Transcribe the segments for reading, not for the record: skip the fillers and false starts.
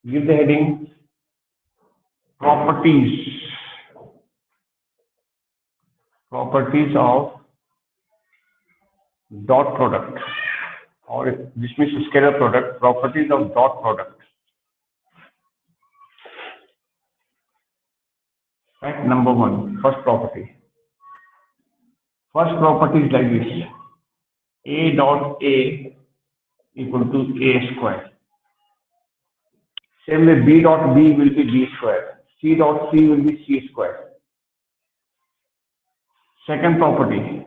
Give the heading properties of dot product, or this means scalar product. Properties of dot product. Fact number 1, first property. First property is like this: A dot A equal to A square. Same way, B dot B will be B square. C dot C will be C square. Second property: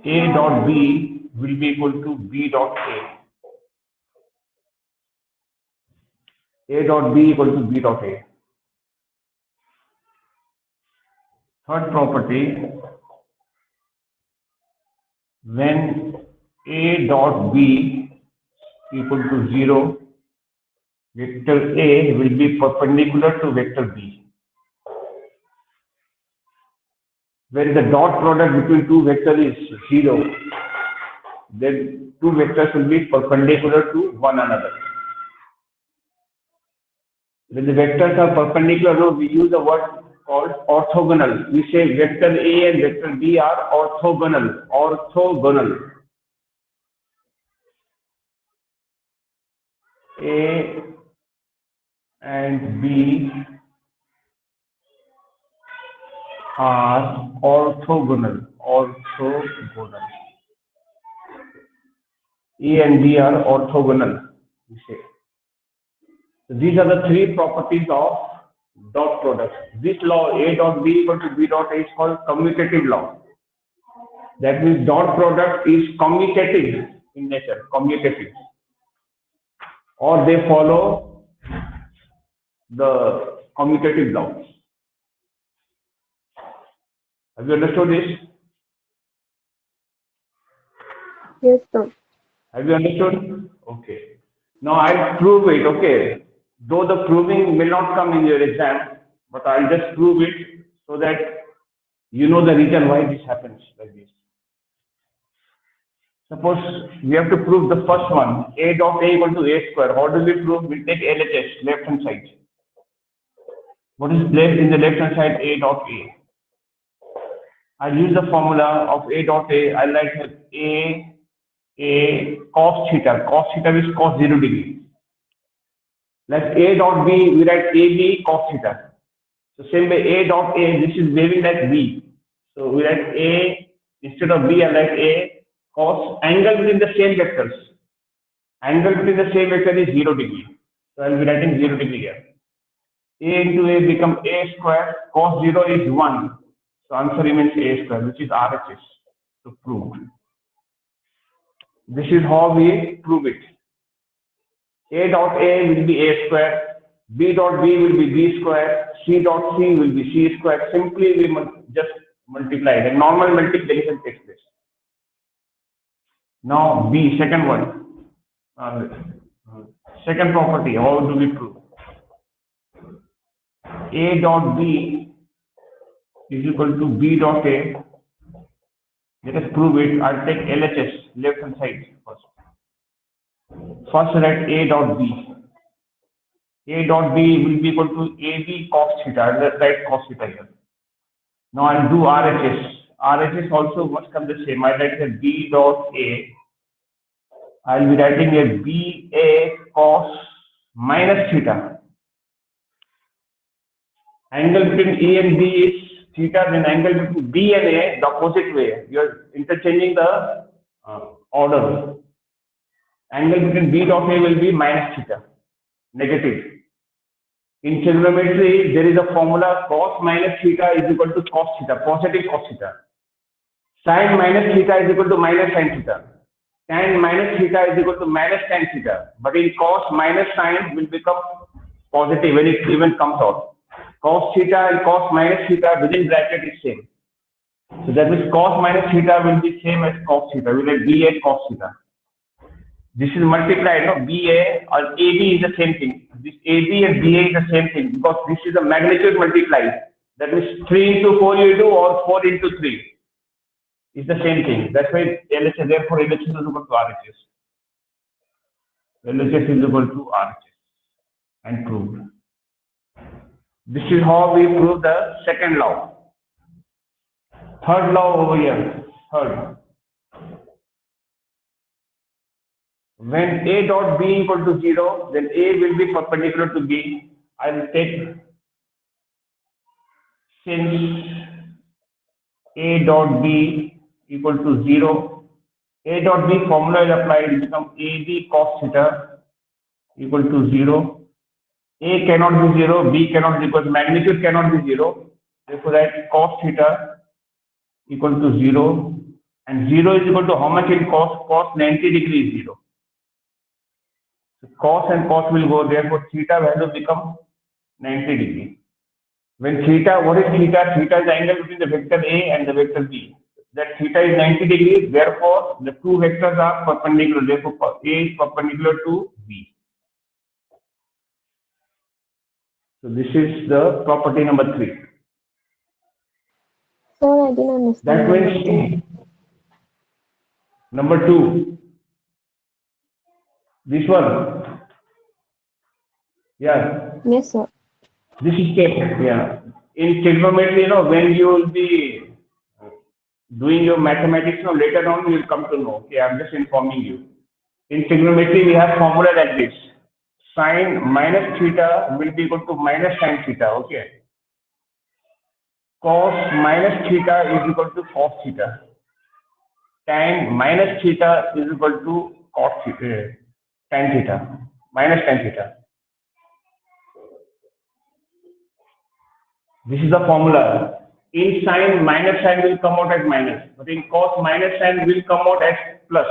A dot B will be equal to B dot A. A dot B equal to B dot A. Third property: when A dot B equal to 0, vector A will be perpendicular to vector B. When the dot product between two vectors is 0, then two vectors will be perpendicular to one another. When the vectors are perpendicular, we use a word called orthogonal. We say vector A and vector B are orthogonal. Orthogonal. A and B are orthogonal. Orthogonal. A and B are orthogonal, we say. So these are the three properties of dot product. This law, A dot B equal to B dot A, is called commutative law. That means dot product is commutative in nature, commutative. Or they follow the commutative law. Have you understood this? Yes, sir. Have you understood? Okay. Now I'll prove it, okay. Though the proving may not come in your exam, but I'll just prove it so that you know the reason why this happens like this. Suppose we have to prove the first one, A dot A equal to A square. How do we prove? We'll take LHS, left hand side. What is left in the left hand side? A dot A. I'll use the formula of A dot A. I'll write A cos theta. Cos theta is cos 0 degree. Like A dot B, we write AB cos theta. So same way A dot A, this is waving like B. So we write A, instead of B, I write A cos, angle between the same vectors. Angle between the same vector is 0 degree. So I'll be writing 0 degree here. A into A become A square, cos 0 is 1. So answer remains A square, which is RHS to prove. This is how we prove it. A dot A will be A square, B dot B will be B square, C dot C will be C square. Simply we just multiply it. A normal multiplication takes place. Now B, second one. Second property, how do we prove? A dot B is equal to B dot A. Let us prove it. I'll take LHS, left hand side first. First write A dot B. A dot B will be equal to AB cos theta. I'll write cos theta here. Now I'll do RHS. RHS also must come the same. I'll write a B dot A. I'll be writing a BA cos minus theta. Angle between E and B is theta, then angle between B and A, the opposite way. You are interchanging the order. Angle between B dot A will be minus theta, negative. In trigonometry, there is a formula: cos minus theta is equal to cos theta, positive cos theta. Sin minus theta is equal to minus sin theta. Tan minus theta is equal to minus tan theta. But in cos minus sin will become positive when it even comes out. Cos theta and cos minus theta within bracket is same. So that means cos minus theta will be same as cos theta. We will have BA cos theta. This is multiplied, no? BA or AB is the same thing. This AB and BA is the same thing because this is a magnitude multiplied. That means 3 into 4 you do or 4 into 3. is the same thing. That's why LHS, therefore LHS is equal to RHS. LHS is equal to RHS and proved. This is how we prove the second law. Third law over here. Third. When A dot B equal to 0, then A will be perpendicular to B. I will take, since A dot B equal to 0, A dot B formula is applied, it becomes AB cos theta equal to 0. A cannot be 0, B cannot be, because magnitude cannot be 0. Therefore, that cos theta equal to 0. And 0 is equal to how much in cos? Cos 90 degree is 0. So cos and cos will go, therefore theta value become 90 degree. When theta, what is theta? Theta is the angle between the vector A and the vector B. That theta is 90 degrees, therefore the two vectors are perpendicular, therefore A is perpendicular to B. So this is the property number 3. Sir, I didn't understand. That means number 2. This one. Yeah. Yes, sir. This is step. Yeah. In trigonometry, when you will be doing your mathematics, later on you will come to know. Okay, I'm just informing you. In trigonometry, we have formula like this. Sine minus theta will be equal to minus sine theta. Okay. Cos minus theta is equal to cos theta. Tan minus theta is equal to cos theta. Tan theta. Minus tan theta. This is the formula. In sine, minus sign will come out as minus. But in cos, minus sign will come out as plus.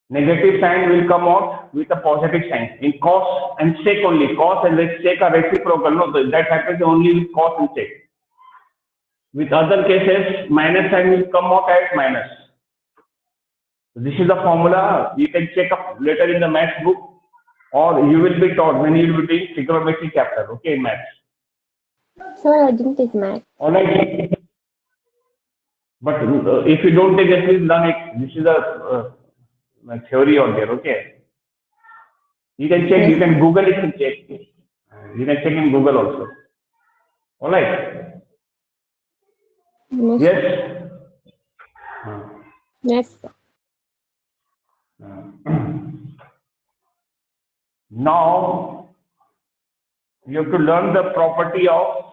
Negative sign will come out with a positive sign. In cos and sec only. Cos and sec are reciprocal. No, that happens only with cos and sec. With other cases, minus sign will come out as minus. This is the formula. You can check up later in the maths book, or you will be taught when you will be doing trigonometry chapter. Okay, in maths. Sir, I didn't take math. All right. But if you don't take it, please learn it. This is a theory out there. Okay. You can check. You can Google it and check. You can check in Google also. All right. Yes. Yes. Yes, sir. Now you have to learn the property of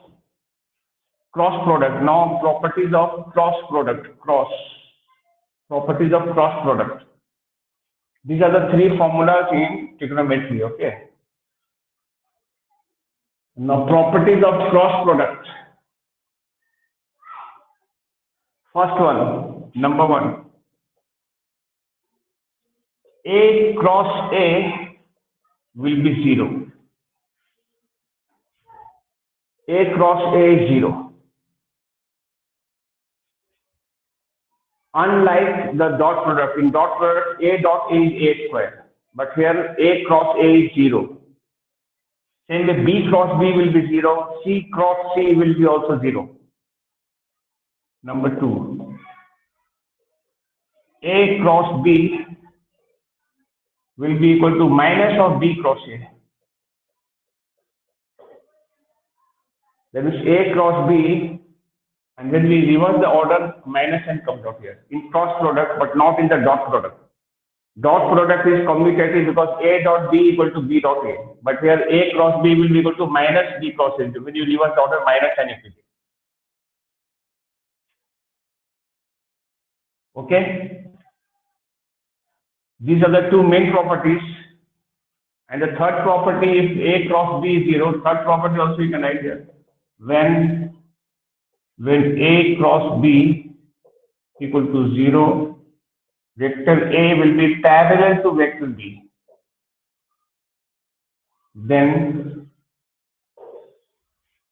cross product. Now properties of cross product. Properties of cross product. These are the 3 formulas in trigonometry. Okay. Now properties of cross product. First one, number 1. A cross A will be 0. A cross A is 0. Unlike the dot product, in dot product, A dot A is A square. But here A cross A is 0. Same way B cross B will be 0. C cross C will be also 0. Number 2. A cross B will be equal to minus of B cross A. That is A cross B, and then we reverse the order, minus and comes out here. In cross product, but not in the dot product. Dot product is commutative because A dot B equal to B dot A. But here A cross B will be equal to minus B cross A. When you reverse the order, minus and equity. Okay? These are the 2 main properties. And the third property, if A cross B is 0, third property also you can write here. When A cross B equal to 0, vector A will be parallel to vector B. Then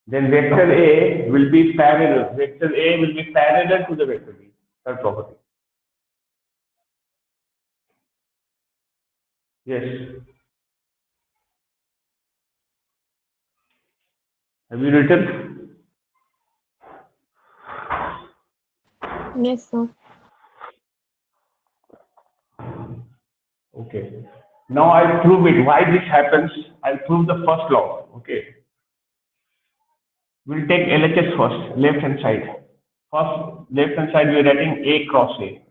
vector A will be parallel. Vector A will be parallel to the vector B. Third property. Yes. Have you written? Yes, sir. Okay. Now I'll prove it. Why this happens? I'll prove the first law. Okay. We'll take LHS first, left hand side. First, left hand side, we're writing A cross A.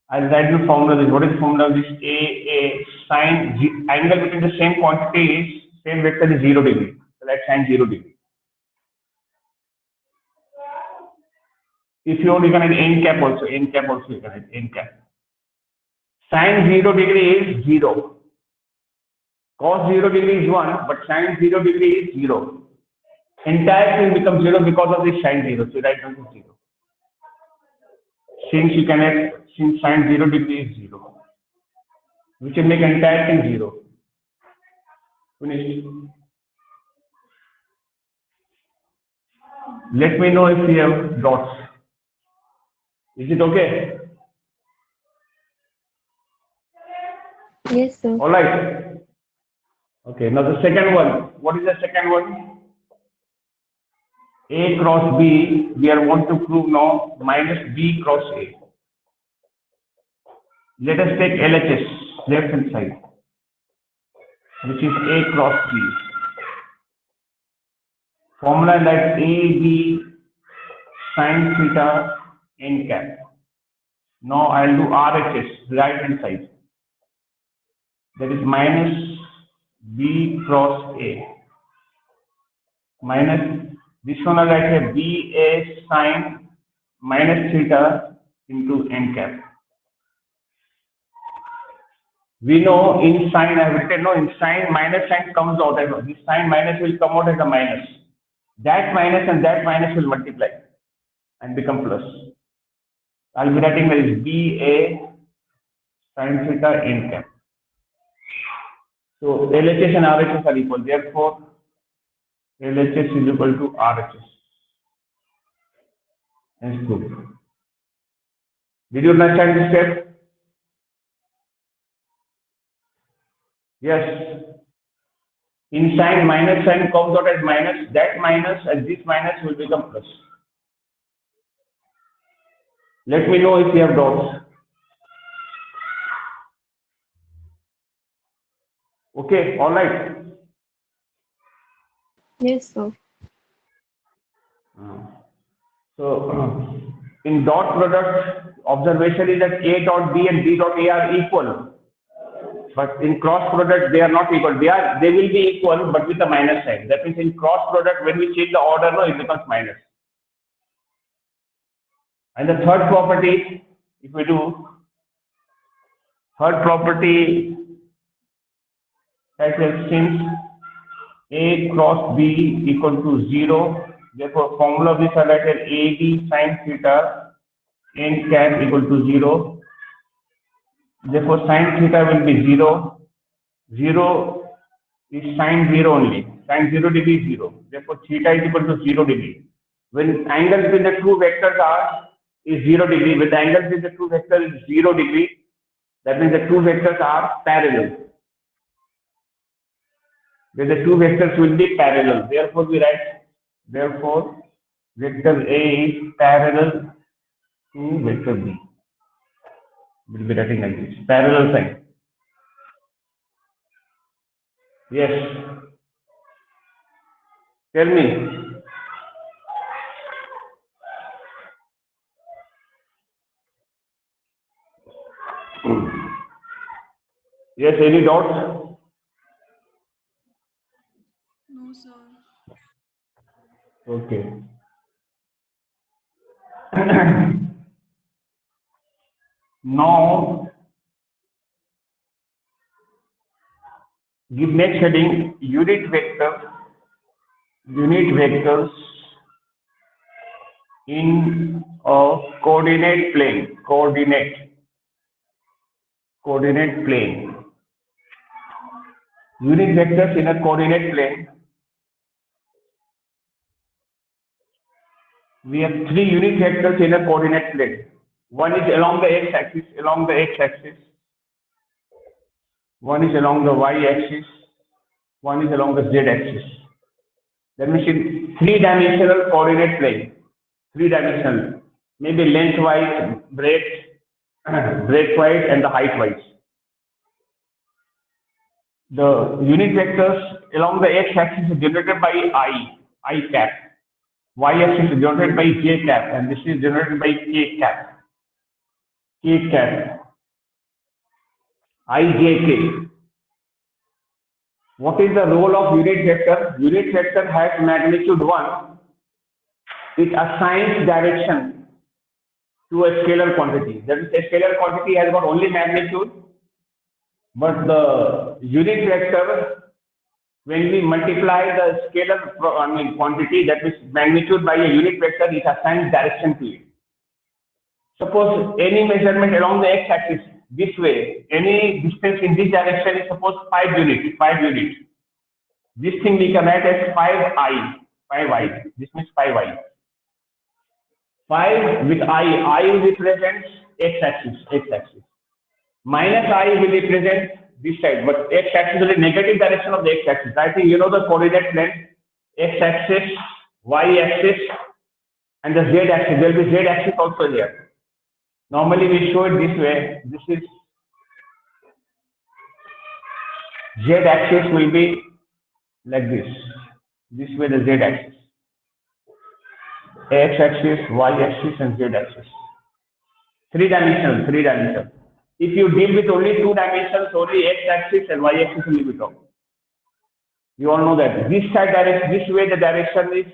I'll write the formula. What is the formula? This A sine angle between the same quantity is same vector is 0 degree. So let's sine 0 degree. If you want, you can add n cap also. N cap also you can add n cap. Sine 0 degree is 0. Cos 0 degree is 1, but sine 0 degree is 0. Entire thing becomes 0 because of this sine 0. So write down to 0. Since you can add, since sine 0 degree is 0, we can make entire thing 0. Finished. Let me know if you have dots. Is it okay? Yes, sir. All right. Okay. Now the second one. What is the second one? A cross B. We are want to prove now minus B cross A. Let us take LHS, left hand side, which is A cross B. Formula like AB sine theta n cap. Now I'll do RHS, right hand side. That is minus B cross A. Minus this one I'll write here BA sine minus theta into n cap. We know in sine, I have written, no, in sine, minus sign comes out as this sine minus will come out as a minus. That minus and that minus will multiply and become plus. I'll be writing that is BA sine theta n cap. So LHS and RHS are equal. Therefore, LHS is equal to RHS. Hence proof. Did you understand this step? Yes. In sine, minus sign comes out as minus. That minus and this minus will become plus. Let me know if you have doubts. Okay, all right. Yes, sir. So, in dot product, observation is that A dot B and B dot A are equal. But in cross product, they are not equal. They will be equal, but with a minus sign. That means in cross product, when we change the order, no, it becomes minus. And the third property, if we do, third property, that is since A cross B equal to 0, therefore formula of this are like AB sine theta n cap equal to 0. Therefore sine theta will be 0. 0 is sine 0 only. Sine 0 degree is 0. Therefore theta is equal to 0 degree. When angle between the two vectors is 0 degree, when the angle between the two vectors is 0 degree, that means the two vectors are parallel. Where the two vectors will be parallel. Therefore we write, therefore vector A is parallel to vector B. We'll be writing like this. Parallel sign. Yes. Tell me. Yes, any doubts? No, sir. Okay. Now, give next heading unit vectors in a coordinate plane. Coordinate plane. Unit vectors in a coordinate plane. We have three unit vectors in a coordinate plane. One is along the x-axis, one is along the y-axis, one is along the z-axis. That means in three-dimensional coordinate plane. Three-dimensional. maybe lengthwise, breadth-wise, and the height-wise. The unit vectors along the x-axis is generated by I cap. Y-axis is generated by j cap, and this is generated by k cap. K cap. I, j, k. What is the role of unit vector? Unit vector has magnitude 1. It assigns direction to a scalar quantity. That is, a scalar quantity has got only magnitude, but the unit vector, when we multiply the scalar quantity, that is magnitude, by a unit vector, it assigns direction to it. Suppose any measurement along the x-axis this way, any distance in this direction is suppose 5 units. This thing we can write as 5i. This means 5i. 5 with I represents x-axis. Minus I will represent this side, but x-axis is the negative direction of the x-axis. I think you know the coordinate plane, x-axis, y-axis, and the z-axis. There will be z-axis also here. Normally we show it this way. This is z-axis will be like this. This way the z-axis. X-axis, y-axis, and z-axis. Three-dimensional. If you deal with only 2 dimensions, only x-axis and y-axis will be talked. You all know that. This side direction, this way the direction is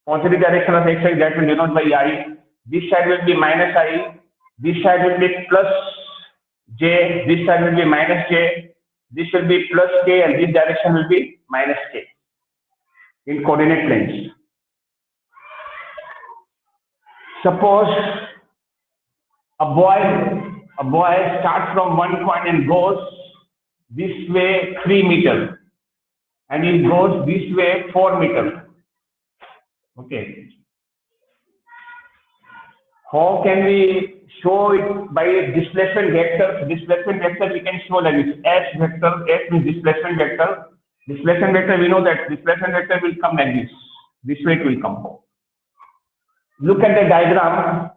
positive direction of x-axis, that will denote by I. This side will be minus I. This side will be plus j. This side will be minus j. This will be plus k, and this direction will be minus k in coordinate planes. Suppose a boy starts from one point and goes this way 3 meters, and he goes this way 4 meters. Okay. How can we show it? By displacement vector? Displacement vector we can show like this. S vector, S means displacement vector. Displacement vector, we know that displacement vector will come like this. This way it will come. Look at the diagram.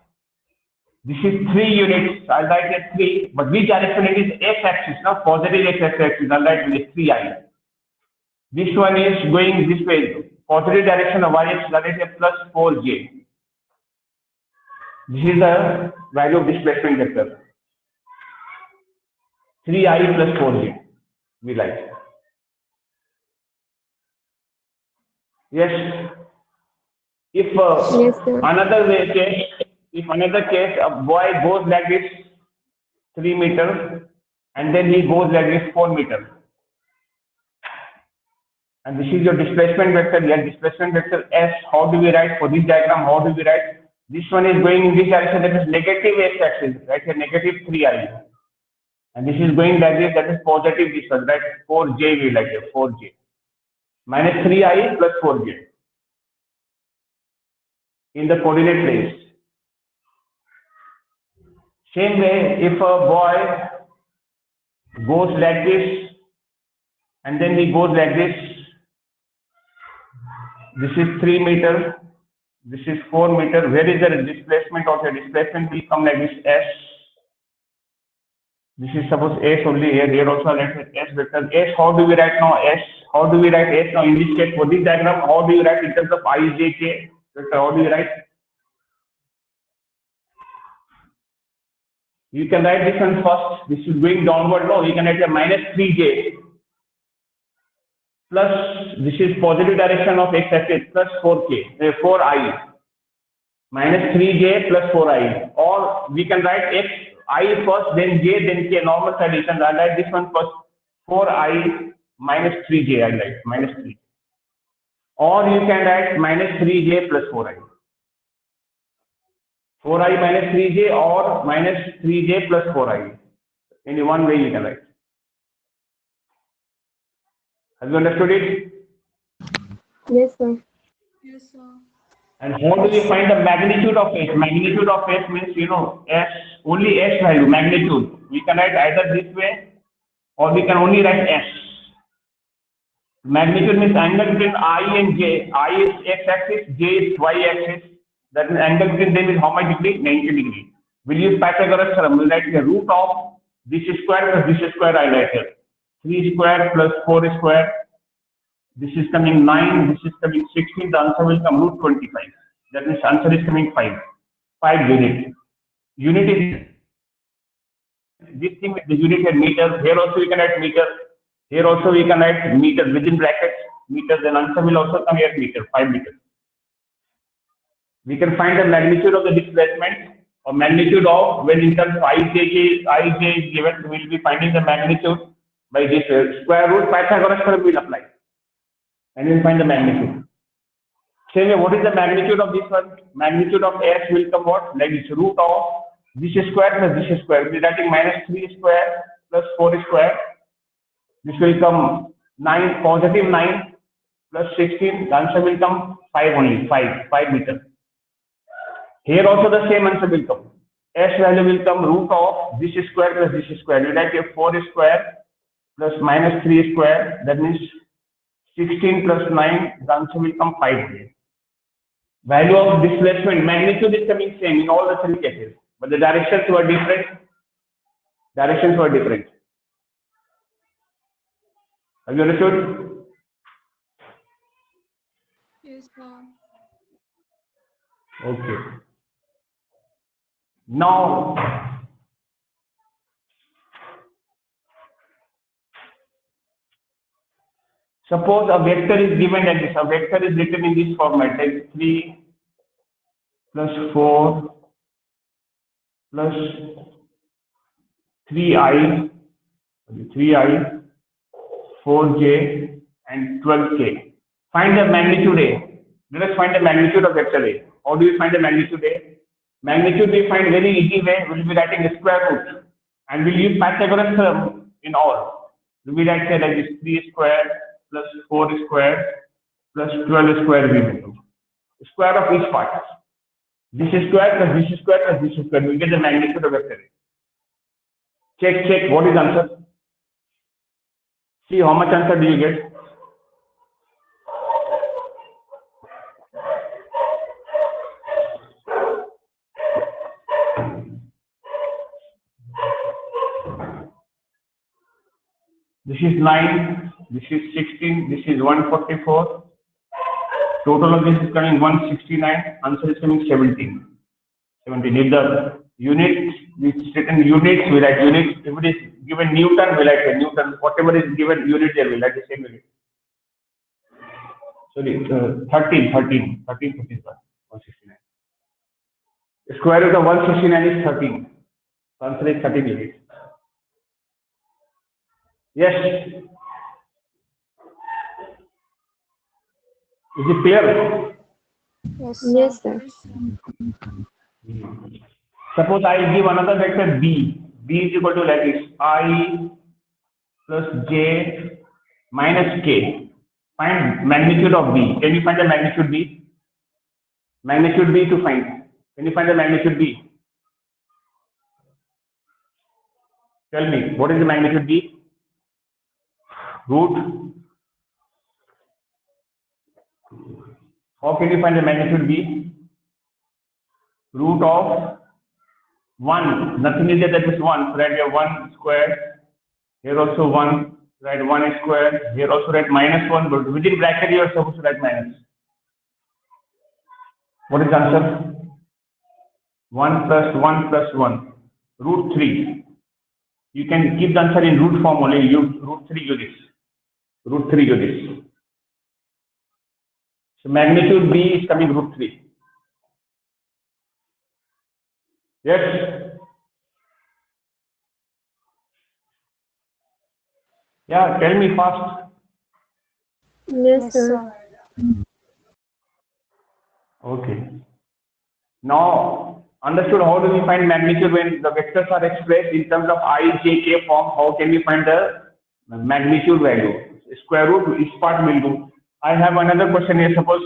This is 3 units. I'll write it 3, but which direction it is? X-axis, now positive x-axis. I'll write it is 3i. This one is going this way, positive direction of y-axis. I'll write it plus 4j. This is the value of displacement vector. 3i plus 4j. We like. Yes. If another case, a boy goes like this 3 meters, and then he goes like this 4 meters, and this is your displacement vector. Here, displacement vector S. How do we write for this diagram? How do we write? This one is going in this direction, that is negative x-axis, right? Here, negative 3i, and this is going like this, that is positive this one, right? 4j we like here, 4j minus 3i plus 4j in the coordinate place. Same way, if a boy goes like this and then he goes like this, this is 3 meters, this is 4 meters. Where is the displacement of your displacement? Will come like this S. This is suppose S only here. Here also let's say S vector. S, how do we write now? S. How do we write S now in this case? For this diagram, how do you write in terms of I, J, K? How do you write? You can write this one first. This is going downward. No, you can write a minus 3j plus, this is positive direction of x-axis, plus 4i minus 3j plus 4i. Or we can write x I first, then j, then k. Normal addition. I write this one first. 4i minus 3j. I write minus 3. Or you can write minus 3j plus 4i. 4i minus 3j or minus 3j plus 4i. In one way you can write. Have you understood it? Yes, sir. Yes, sir. And how do we find the magnitude of S? Magnitude of S means, you know, S, only S value, magnitude. We can write either this way or we can only write S. Magnitude means angle between I and J. I is x-axis, J is y-axis. That means angle between them is how much degree? 90 degree. We'll use Pythagoras theorem. We'll write the root of this square plus this square I write here. 3 square plus 4 square. This is coming 9. This is coming 16. The answer will come root 25. That means answer is coming 5. 5 unit. Unit is this thing with the unit and meter. Here also we can write meter. Here also we can write meter within brackets. Meter. Then answer will also come here meter. 5 meters. We can find the magnitude of the displacement or magnitude of when in terms of ij is given. We will be finding the magnitude by this square root Pythagoras theorem will apply, and we will find the magnitude. Same way, what is the magnitude of this one? Magnitude of s will come what? Like this root of this square plus this square. We are writing minus 3 square plus 4 square. This will come 9 positive 9 plus 16. The answer will come 5 only. 5 meters. Here also the same answer will come. S value will come root of this square plus this square. We write here 4 square plus minus 3 square. That means 16 plus 9. The answer will come 5 only. Value of displacement, magnitude is coming same in all the 3 cases, but the directions were different. Directions were different. Have you understood? Yes, sir. Okay. Now, suppose a vector is given like this. A vector is written in this format, like 3 plus 4 plus 3i, 4j and 12k. Find the magnitude A. Let us find the magnitude of vector A. How do we find the magnitude A? Magnitude we find very easy way. We'll be writing the square root, and we'll use Pythagoras theorem in all. We'll be writing like this 3 square plus 4 square plus 12 square we will do. Square of each part. This square plus this square plus this square. We get the magnitude of vector A. Check what is answer. See how much answer do you get. This is 9, this is 16, this is 144. Total of this is coming 169. Answer is coming 17. 17. If the unit is written units, we write units. If it is given Newton, we write Newton. Whatever is given unit there, we write the same unit. Sorry, 13, 169. The square root of 169 is 13. Answer is 13 units. Yes. Is it clear? Yes, sir. Suppose I give another vector b. B is equal to like this: I plus j minus k. Find magnitude of b. Can you find the magnitude b? Magnitude b to find. Can you find the magnitude b? Tell me, what is the magnitude b? Root. How can you find the magnitude b? Root of 1. Nothing is there, that is 1. So write here 1 square. Here also 1. Write 1 square. Here also write minus 1. But within bracket you are supposed to write minus. What is the answer? 1 plus 1 plus 1. Root 3. You can keep the answer in root form only. Use root 3 units. Root 3 units. So magnitude b is coming root 3. Yes. Yeah, tell me fast. Yes, sir. Okay. Now, understood how do we find magnitude when the vectors are expressed in terms of I, J, K form? How can we find the magnitude value? Square root, each part will do. I have another question here. Suppose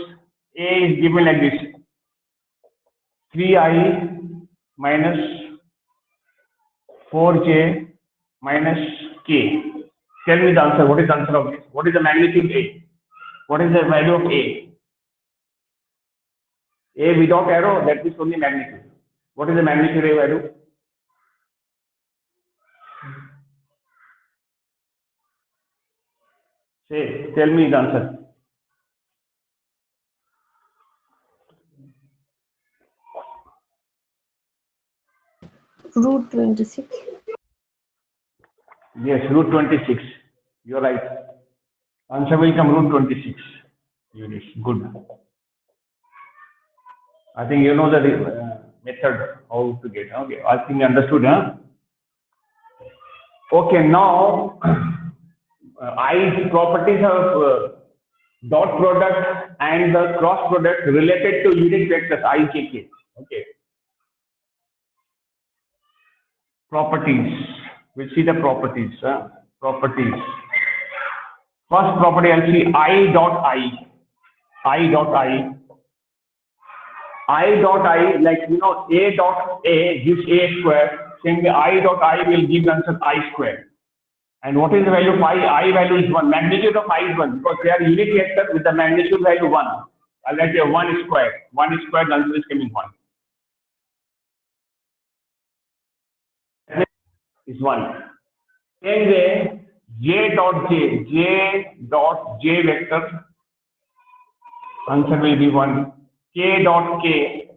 A is given like this: 3i minus 4j minus k. Tell me the answer. What is the answer of this? What is the magnitude A? What is the value of A? A without arrow, that is only magnitude. What is the magnitude A value? Say, tell me the answer. Root 26. Yes, root 26. You're right. Answer will come root 26 units. Good. I think you know the method how to get. Okay, I think you understood, huh? Okay, now I properties of dot product and the cross product related to unit vectors I, K, K. Okay. Properties. We'll see the properties. Properties. First property I'll see I dot I. I dot I. I dot I, like you know, A dot A gives A square. Same way I dot I will give answer I square. And what is the value of I? I value is 1. Magnitude of I is 1 because they are unit vector with the magnitude value 1. I'll write here 1 square. 1 square, the answer is coming 1. Is 1. Same way, J dot J vector, answer will be 1. K dot K,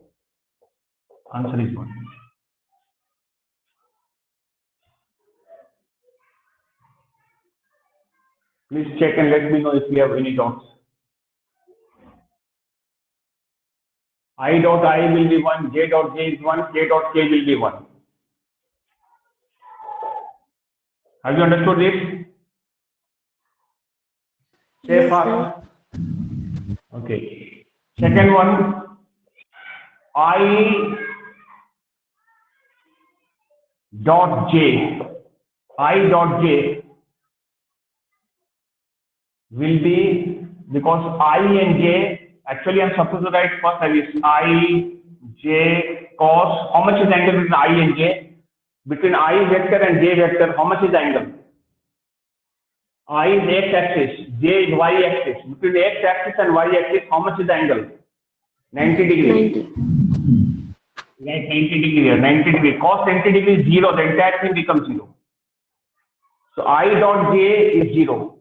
answer is 1. Please check and let me know if you have any doubts. I dot I will be 1, J dot J is 1, K dot K will be 1. Have you understood this? Say Yes, fast. Okay. Second one, I dot J. I dot J will be, because I and J, actually I'm supposed to write first as I, J, cos. How much is the angle between I and J? Between I vector and J vector, how much is the angle? I is x axis, J is y axis. Between x axis and y axis, how much is the angle? 90 degrees. 90. Right, 90 degree here, 90 degree. Cos 90 degree is 0, the entire thing becomes 0. So I dot J is 0.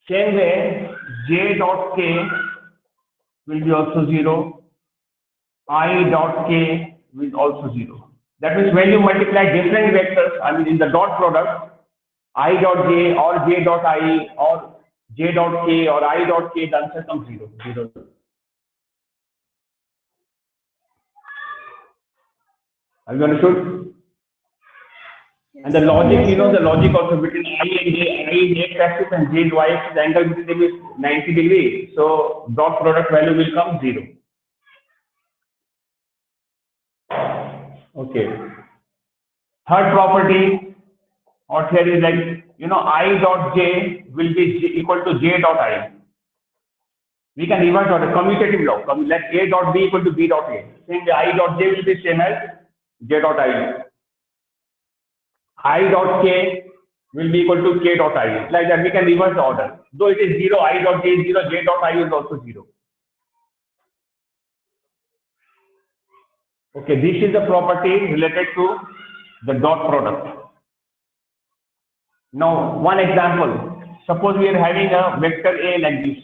Same way, J dot K will be also 0. I dot K will also 0. That means when you multiply different vectors, I mean in the dot product, I dot J or J dot I or J dot K or I dot K, the answer comes 0. 0. Have you understood? And the logic, you know, the logic also between I and J, I is x axis and J is y axis, the angle between them is 90 degrees. So dot product value will come 0. Okay. Third property, or here is like, you know, I dot J will be equal to J dot I. We can reverse order, commutative law. Let A dot B equal to B dot A. Same way, I dot J will be same as J dot I. I dot K will be equal to K dot I. Like that, we can reverse the order. Though it is 0, I dot J is 0, J dot I is also 0. Okay, this is the property related to the dot product. Now, one example. Suppose we are having a vector A like this.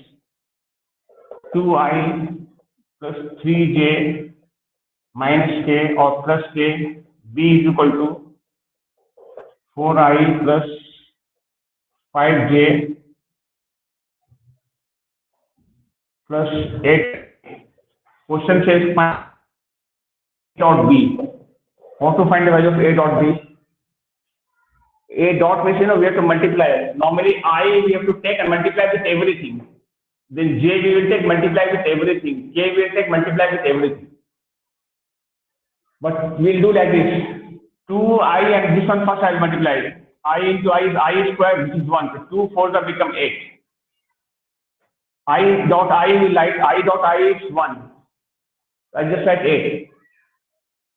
2i plus 3j minus k or plus k, b is equal to 4i plus 5j plus 8. Question says find A dot b. How to find the value of A dot b? A dot means, you know, we have to multiply. Normally I we have to take and multiply with everything. Then j we will take multiply with everything. K we will take multiply with everything. But we'll do like this. 2i and this one first I will multiply. I into I is I square, which is 1. So 2 4 become 8. I dot I will write I dot I is 1. I just write 8.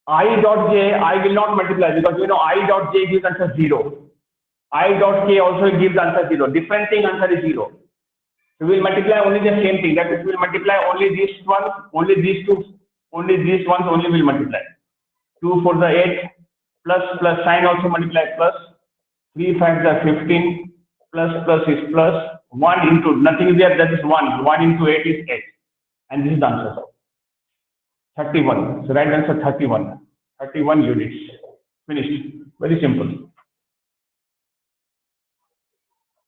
I dot j I will not multiply because you know I dot j gives answer 0. I dot k also gives answer 0. Different thing answer is 0. So we will multiply only the same thing. That is, we will multiply only these ones, only these two, only these ones only will multiply. 2 for the 8, plus sign also multiply plus, 3 5 are 15, plus is plus, 1 into, nothing is there, that is 1 into 8 is 8. And this is the answer. 31. So right answer 31. 31 units. Finished. Very simple.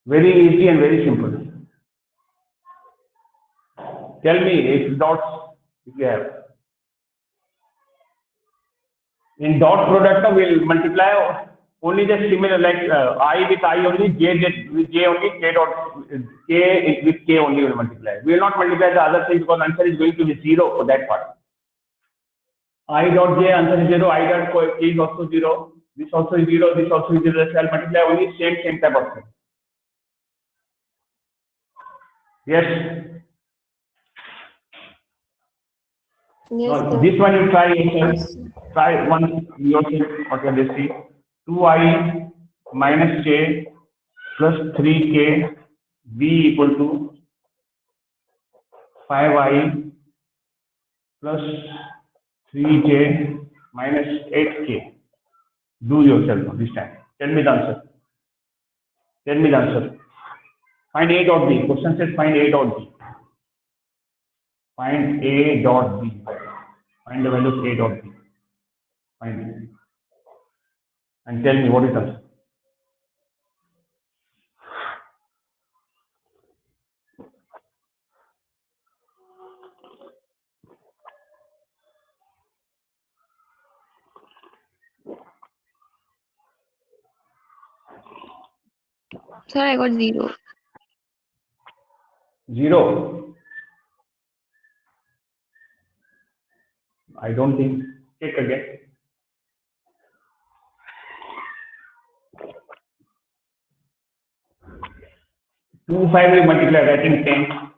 Very easy and very simple. Tell me if dots, if you have. In dot product, we will multiply only the similar, like I with I only, J with J only, K with K only will multiply. We will not multiply the other thing because answer is going to be 0 for that part. I dot J, answer is 0, I dot K is also 0, this also is 0, this also is 0, so I will multiply only same type of thing. Yes? Yes, So sir. this one you try yourself. Try one yourself. What can they see? 2I minus J plus 3K B equal to 5I plus 3J minus 8K. Do yourself this time. Tell me the answer. Tell me the answer. Find A dot B. Question says find A dot B. Find A dot B. Find the value of A dot B. Find it. And tell me what is the answer. Sir, I got 0. 0. I don't think. Check again. 2 5 will multiply, writing 10.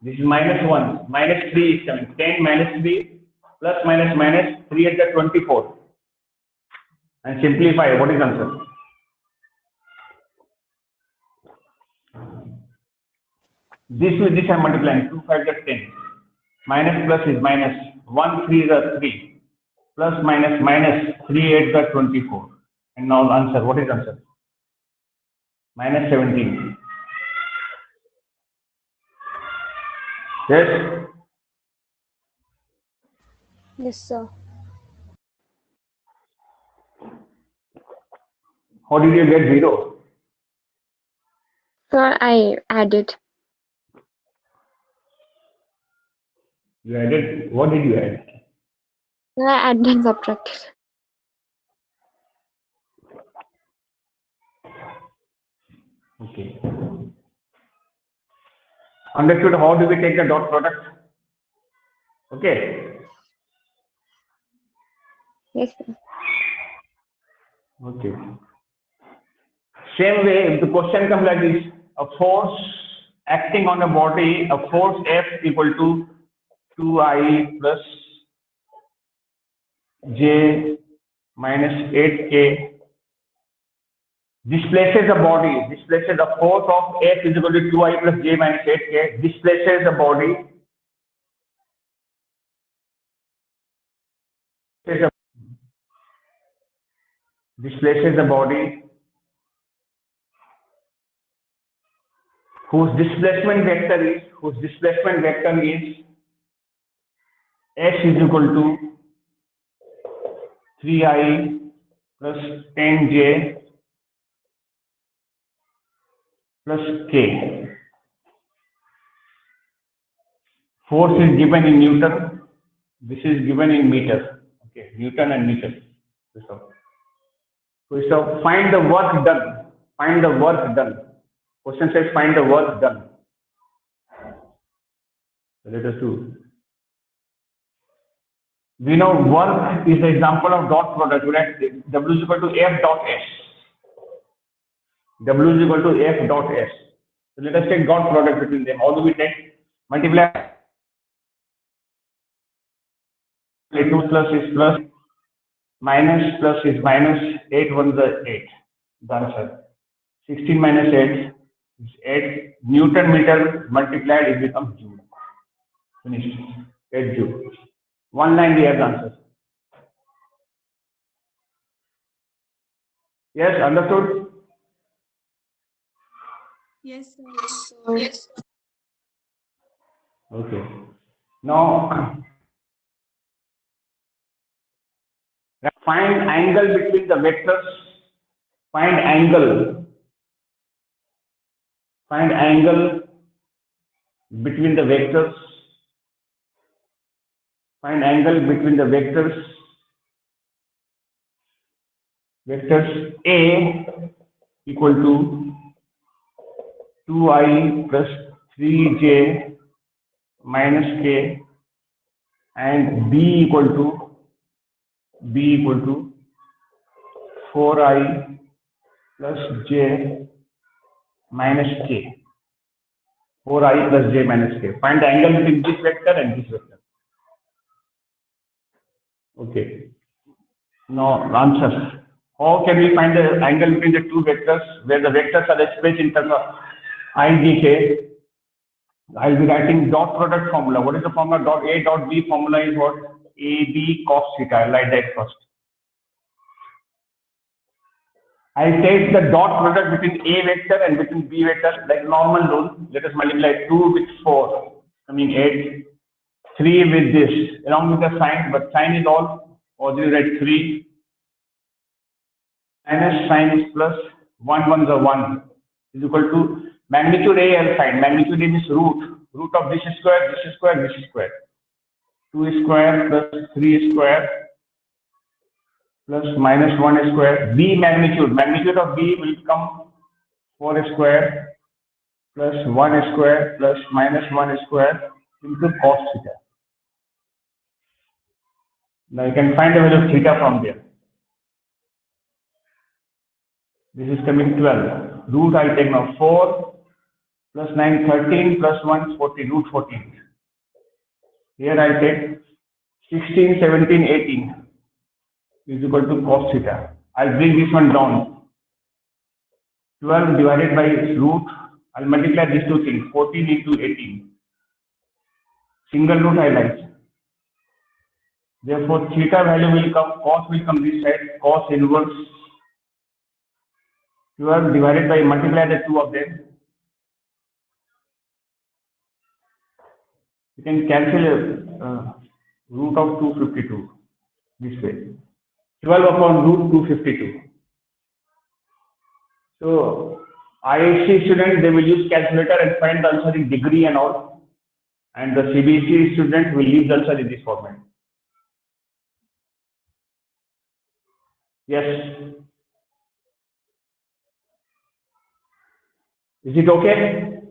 This is minus 1. Minus 3 is coming. 10 minus 3 plus minus 3 at the 24. And simplify. What is the answer? This I'm multiplying. 2 5 is 10. Minus plus is minus. 1 3 is 3. Plus minus 3 8 is 24. And now answer. What is the answer? Minus 17. Yes? Yes, sir. How did you get 0? Sir, I added. You added, what did you add? Sir, I added and subtracted. Okay. Understood how do we take the dot product? Okay. Yes, sir. Okay. Same way, if the question comes like this, a force acting on a body, a force F equal to 2I plus J minus 8K displaces the body, displaces the force of F is equal to 2I plus J minus 8K, displaces the body, displaces the body whose displacement vector is S is equal to 3I plus 10J plus K. Force is given in Newton. This is given in meter. Okay, Newton and meter. So find the work done. Find the work done. Question says find the work done. So let us do. We know work is the example of dot product. W is equal to F dot S. W is equal to F dot S. So let us take dot product between them. How do we take? Multiply. 2 plus is plus. Minus plus is minus. 8 1 is 8. The answer. 16 minus 8. 8 Newton meter multiplied, it becomes Joule. Finished. 8 Joule. One line we have the answer. Yes, understood? Yes, sir. Yes. Okay. Now, find angle between the vectors. Find angle. Find angle between the vectors. Find angle between the vectors. Vectors A equal to 2I plus 3j minus k, and B equal to 4I plus j minus k. 4I plus j minus k. Find the angle between this vector and this vector. Okay. Now answer. How can we find the angle between the two vectors where the vectors are expressed in terms of I and k? I'll be writing dot product formula. What is the formula? Dot A dot B formula is what? AB cos theta. I'll write that first. I'll take the dot product between A vector and between B vector, like normal rule. Let us multiply 2 with 4, coming 8. 3 with this, along with the sign, but sign is all, or you write 3. Minus sign is plus, 1 ones are 1, is equal to magnitude A I'll find. Magnitude A is root of this square, this square, this square. 2 square plus 3 square plus minus 1 square. B magnitude of B will become 4 square plus 1 square plus minus 1 square into cos theta. Now you can find the value of theta from there. This is coming 12. Root I take now 4 plus 9, 13 plus 1, 14, root 14. Here I take 16, 17, 18 is equal to cos theta. I'll bring this one down. 12 divided by root, I'll multiply these two things, 14 into 18. Single root I like. Therefore, theta value will come, cos will come this side, cos inverse 12 divided by, multiply the two of them. You can cancel root of 252 this way. 12 upon root 252. So, IISc students, they will use calculator and find the answer in degree and all. And the CBSE student will leave the answer in this format. Yes. Is it okay?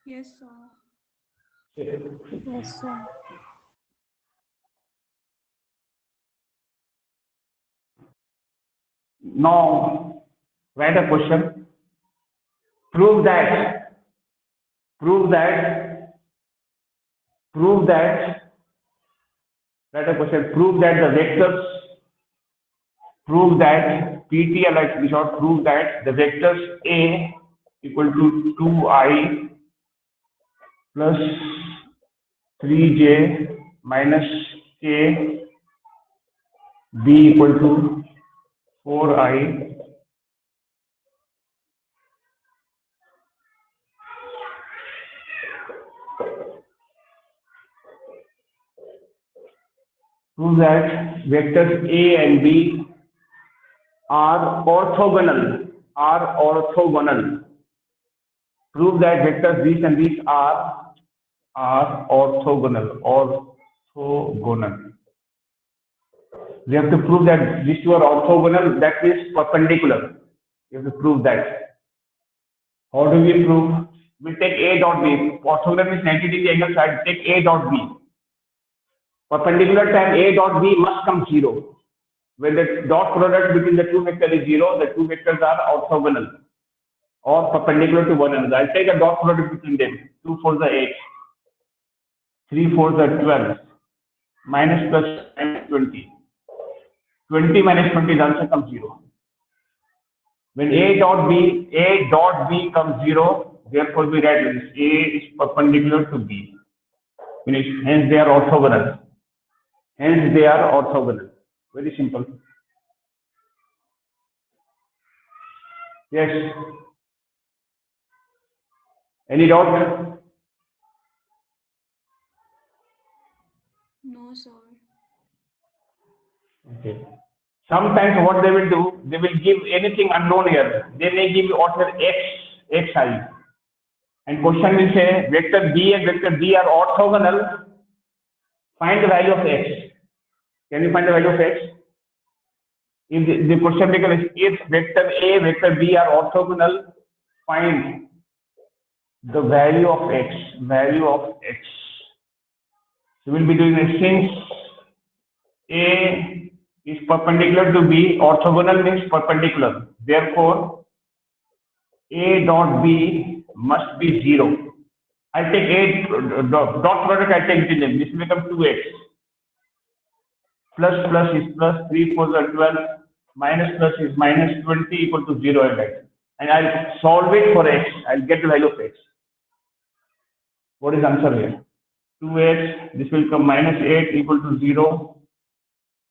Yes, sir. Yes, sir. Now, write a question. Prove that write a question. Prove that the vectors, PT like we short, prove that the vectors A equal to 2I plus 3j minus k, B equal to 4I prove that vectors A and B are orthogonal. Prove that vectors these and these are orthogonal. We have to prove that these two are orthogonal, that is perpendicular. You have to prove that. How do we prove? We take A dot B. Orthogonal means 90 degree angle side. Take A dot B. Perpendicular time A dot B must come 0. When the dot product between the two vectors is 0, the two vectors are orthogonal or perpendicular to one another. I'll take a dot product between them. 2 4s are 8. 3 4s are 12. Minus plus minus 20. 20 minus 20, the answer comes 0. When A dot B comes 0, therefore we write this A is perpendicular to B. Hence they are orthogonal. Hence they are orthogonal. Very simple. Yes. Any doubt? No, sir. Okay. Sometimes what they will do, they will give anything unknown here. They may give order xi. And question will say vector B and vector D are orthogonal. Find the value of x. Can you find the value of x? If the question becomes if vector A, vector B are orthogonal, find the value of x. Value of x. So we'll be doing it since A is perpendicular to B, orthogonal means perpendicular. Therefore, A dot B must be 0. I'll take A dot product, I'll take the name. This will become 2x. Plus plus is plus, 3 4 are 12, minus plus is minus 20 equal to 0 and that. And I'll solve it for x. I'll get the value of x. What is the answer here? 2x, this will come minus 8 equal to 0.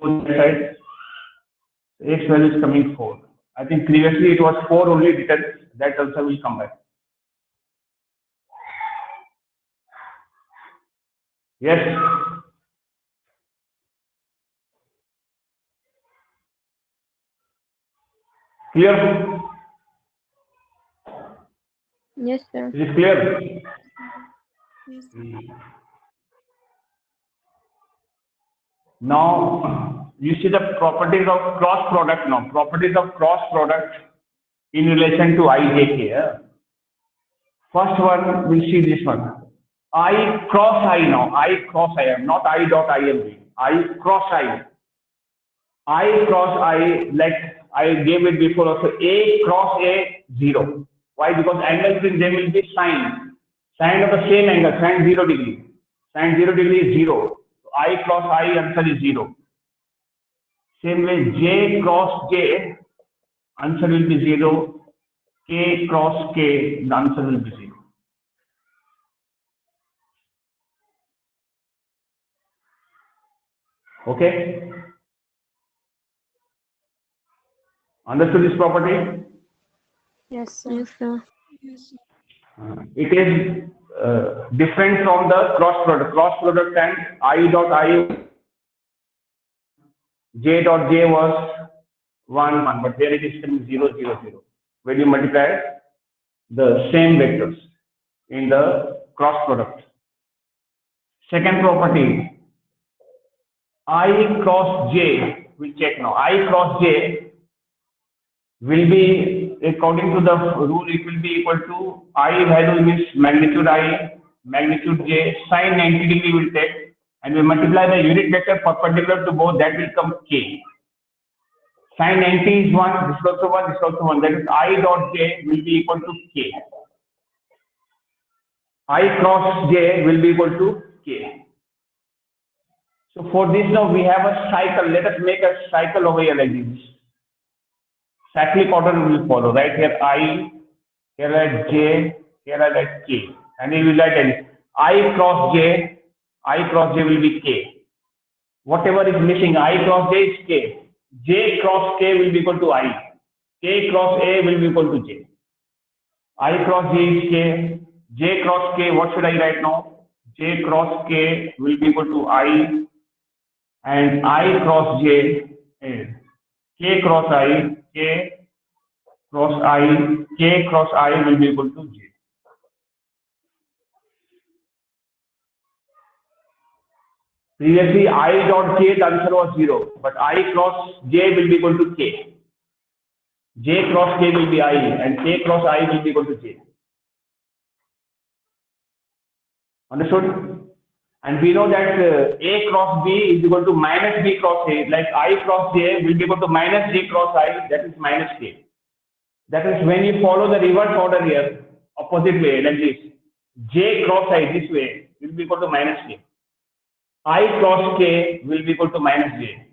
On the side, x value is coming 4. I think previously it was 4 only written. That also will come back. Yes. Clear? Yes, sir. Is it clear? Yes, sir. Now, you see the properties of cross product now. Properties of cross product in relation to IJK. Yeah? First one, we'll see this one. I cross I now. I cross I am not I dot IMB. I cross I. I cross I, like I gave it before also. A cross A 0. Why? Because angle between them will be sine. Sine of the same angle, sine 0 degree. Sine 0 degree is 0. I cross I answer is 0. Same way J cross J answer will be 0. K cross K the answer will be 0. Okay? Understood this property? Yes, sir. Yes, sir. Yes, sir. It is different from the cross product. Cross product and I dot I, J dot J was 1, 1, but there it is 0, 0, 0. When you multiply the same vectors in the cross product. Second property, I cross J, we check now. I cross J will be, according to the rule, it will be equal to I value means magnitude I, magnitude J, sine 90 degree will take, and we multiply the unit vector perpendicular to both, that will come K. Sine 90 is 1, this is also 1, this is also 1, that is I dot J will be equal to K. I cross J will be equal to K. So for this now we have a cycle. Let us make a cycle over here like this. Cyclic order will follow. Right here I, here at J, here at K. And we will write it. I cross J will be K. Whatever is missing, I cross J is K. J cross K will be equal to I. K cross A will be equal to J. I cross J is K. J cross K, what should I write now? J cross K will be equal to I. And I cross J is K cross I, K cross I, K cross I will be equal to J. Previously, I dot K, the answer was 0, but I cross J will be equal to K. J cross K will be I, and K cross I will be equal to J. Understood? And we know that A cross B is equal to minus B cross A, like I cross J will be equal to minus J cross I, that is minus K. That is when you follow the reverse order here, opposite way, like this. J cross I this way will be equal to minus K. I cross K will be equal to minus J.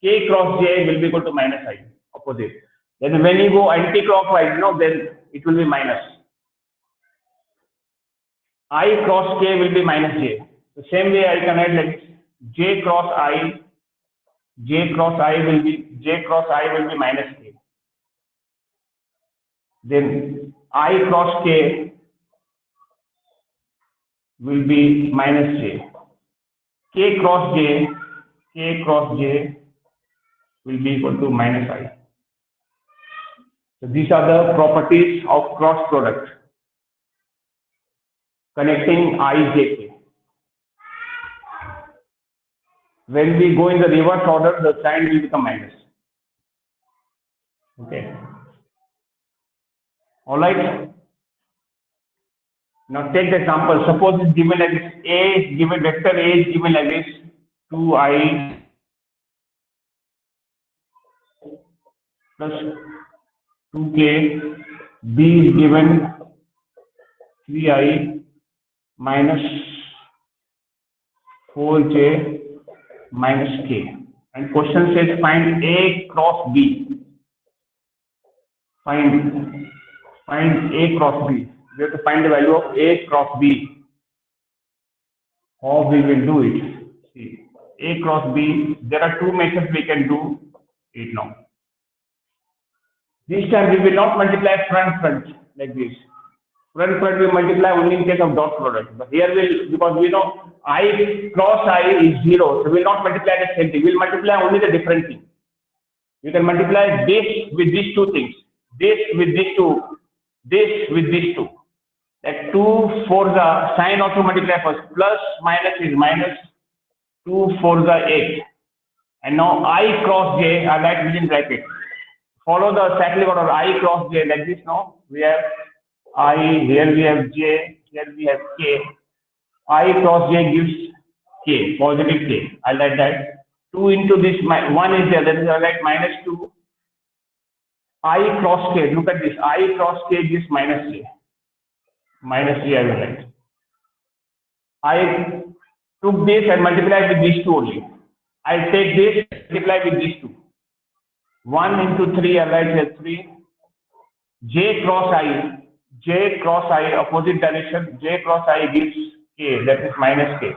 K cross J will be equal to minus I, opposite. Then when you go anti-clockwise, then it will be minus. I cross k will be minus j. The same way I can write like j cross I will be minus k. Then I cross k will be minus j. K cross j will be equal to minus I. So these are the properties of cross product connecting I, j, k. When we go in the reverse order, the sign will become minus. Okay. All right. Now take the example. Suppose it's given like this. A is given, vector A is given like this. 2I plus 2k. B is given 3I minus 4j minus k. And question says find A cross B. Find A cross B. We have to find the value of A cross B. How we will do it? See, A cross B, there are two methods we can do it now. This time we will not multiply front like this. Front we multiply only in case of dot product. But here because we know I cross I is 0, so we will not multiply the same thing. We will multiply only the different thing. You can multiply this with these two things. This with these two. This with these two. Like 2 for the sign also multiply first. Plus minus is minus 2 for the 8. And now I cross j, I write within bracket. Follow the cyclic order. I cross j like this. Now we have I, here we have j, here we have k. I cross j gives k, positive k. I like that. 2 into this, 1 is there, that is I write minus 2. I cross k, look at this. I cross k gives minus j. Minus j I will write. I took this and multiplied with these two only. I take this, multiply with these two. 1 into 3, I write here 3. J cross I, opposite direction, J cross I gives k, that is minus k.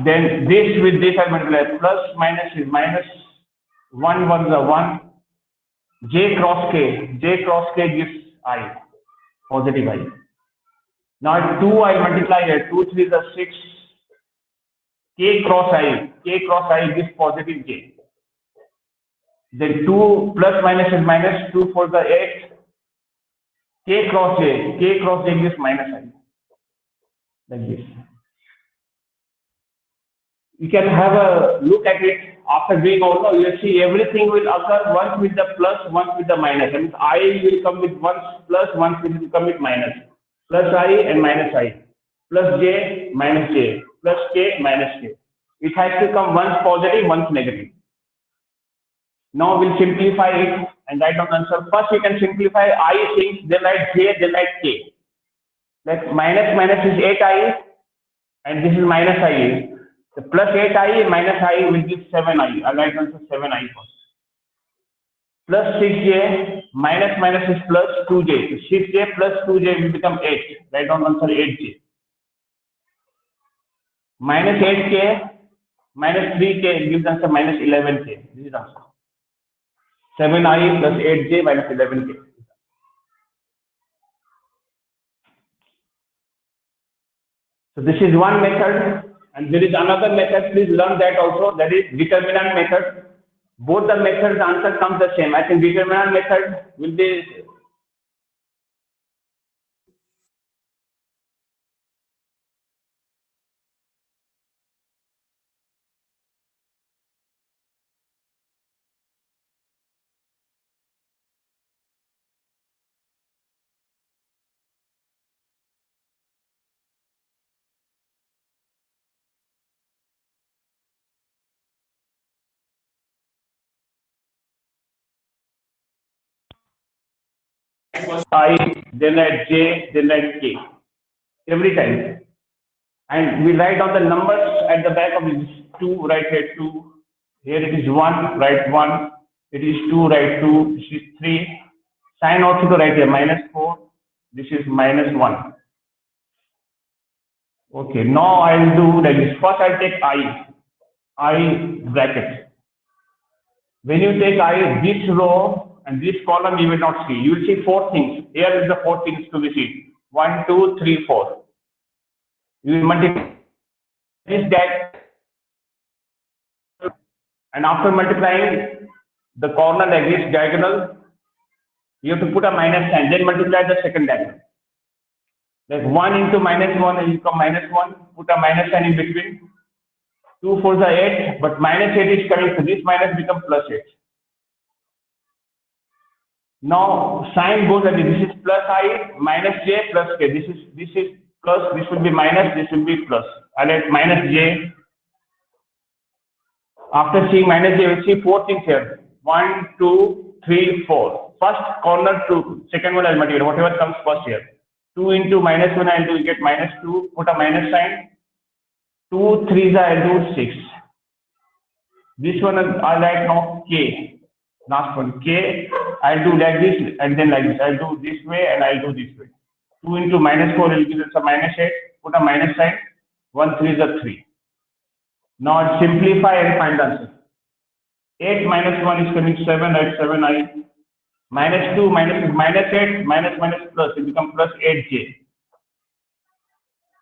Then this with this I multiply, plus minus is minus, 1 1 the 1. J cross k gives I, positive I. Now 2 I multiply here, 2 3 the 6. K cross I gives positive j. Then 2 plus minus is minus, 2 for the 8. K cross j gives minus I. Like this. You can have a look at it after doing all. You see everything will occur once with the plus, once with the minus. That means I will come with once plus, once will come with minus. Plus I and minus I. Plus j, minus j. Plus k, minus k. It has to come once positive, once negative. Now we'll simplify it and write down the answer. First we can simplify I things, then write j, then write k. Like minus is 8i and this is minus I. So plus 8i minus I will give 7i. I'll write answer 7i first. Plus 6j minus is plus 2j. So 6j plus 2j will become 8. Write down answer 8j. Minus 8k minus 3k gives answer minus 11k. This is answer. 7i plus 8j minus 11k. So this is one method, and there is another method. Please learn that also. That is determinant method. Both the methods answer comes the same. I think determinant method will be I, then write j, then write k. Every time. And we write down the numbers at the back of this 2, write here 2, Here it is 1, write 1. It is 2, write 2. This is 3. Sign also to write here, -4. This is -1. Okay, now I'll do like this. First I'll take I bracket. When you take I, this row and this column you will not see. You will see 4 things. Here is the 4 things to be seen. 1, 2, 3, 4. You will multiply this that, and after multiplying the corner like this diagonal, you have to put a minus sign, then multiply the second diagonal. Like 1 into -1 will become -1, put a minus sign in between. 2 4s are 8, but -8 is coming, so this minus becomes +8. Now sign goes like this. This is plus I minus j plus k. This is plus, this will be minus, this will be plus. I like -j. After seeing -j, we'll see 4 things here. 1, 2, 3, 4. First corner to second one I'll multiply, whatever comes first here. 2 into -1 I'll do, get -2, put a minus sign. 2 3s I'll do 6. This one I'll write now k. Last one k. I'll do like this and then like this. I'll do this way and I'll do this way. 2 into -4 will give us a -8. Put a minus sign. 1 3 is a 3. Now I'll simplify and find the answer. 8 minus 1 is coming 7. Write 7i. -2 minus 8 minus plus. It becomes plus 8j.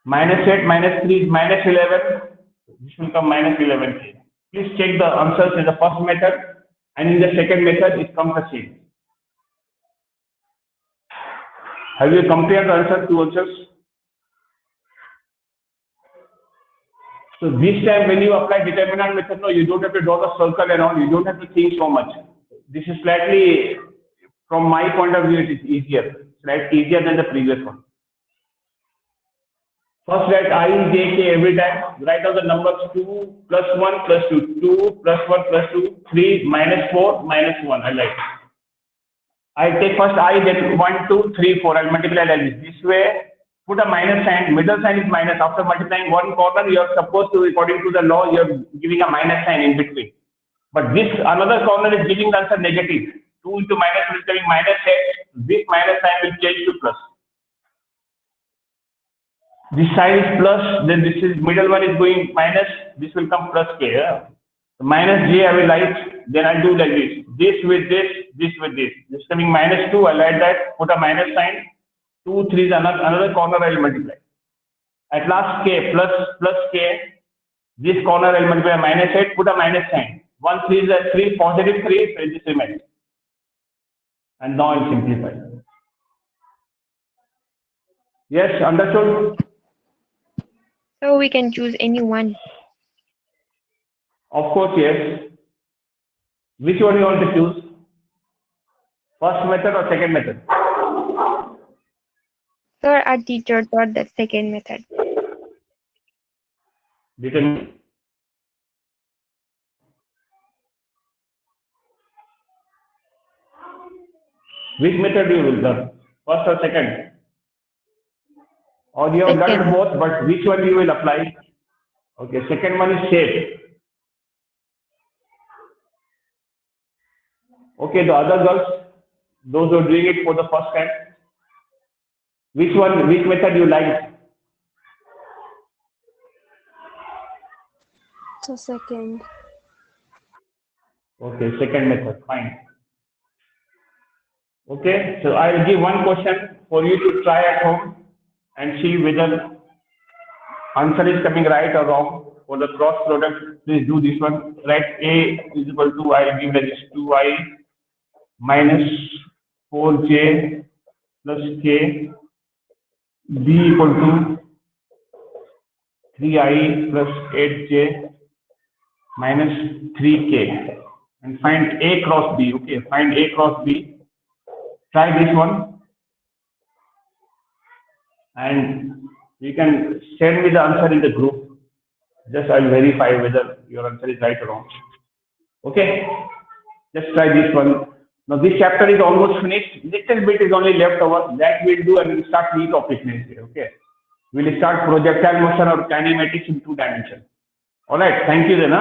-8 minus 3 is -11. This will come -11k. Please check the answers in the first method and in the second method it comes the same. Have you compared the answer, 2 answers? So this time when you apply determinant method, no, you don't have to draw the circle and all. You don't have to think so much. This is slightly, from my point of view, it is easier. Slightly easier than the previous one. First write I, j, k every time. Write down the numbers 2 plus 1 plus 2. 2 plus 1 plus 2. 3 minus 4 minus 1. I like. I take first I, then 1, 2, 3, 4. I'll multiply like this. This way, put a minus sign. Middle sign is minus. After multiplying one corner, you are supposed to, according to the law, you are giving a minus sign in between. But this another corner is giving the answer negative. 2 into minus is coming -8. This minus sign will change to plus. This sign is plus, then this is middle one is going minus. This will come plus k. Yeah? Minus j I will write. Then I'll do like this. This with this. This with this. This coming -2. I'll write that. Put a minus sign. 2 3 is another corner I will multiply. At last k plus k. This corner I will multiply -8. Put a minus sign. 1 3 is a 3. Positive 3. So this remains. And now I'll simplify. Yes, understood? So we can choose any one. Of course, yes. Which one you want to choose? First method or second method? Sir, our teacher taught the second method. Determine. Which method you will learn? First or second? Or you have learned Second. both, but which one you will apply? Okay, second one is shape. Okay, the other girls, those who are doing it for the first time, which method you like? So second. Okay, second method, fine. Okay, so I will give one question for you to try at home and see whether answer is coming right or wrong. For the cross product, please do this one. Write A is equal to, I will give that is 2i minus 4j plus k, B equal to 3i plus 8j minus 3k, and find A cross B. Okay, find A cross B. Try this one and you can send me the answer in the group. Just I'll verify whether your answer is right or wrong. Okay, just try this one. Now this chapter is almost finished. Little bit is only left over. That we'll do, and we'll start heat of fitness here. Okay, we'll start projectile motion or kinematics in 2 dimensions. All right, thank you then.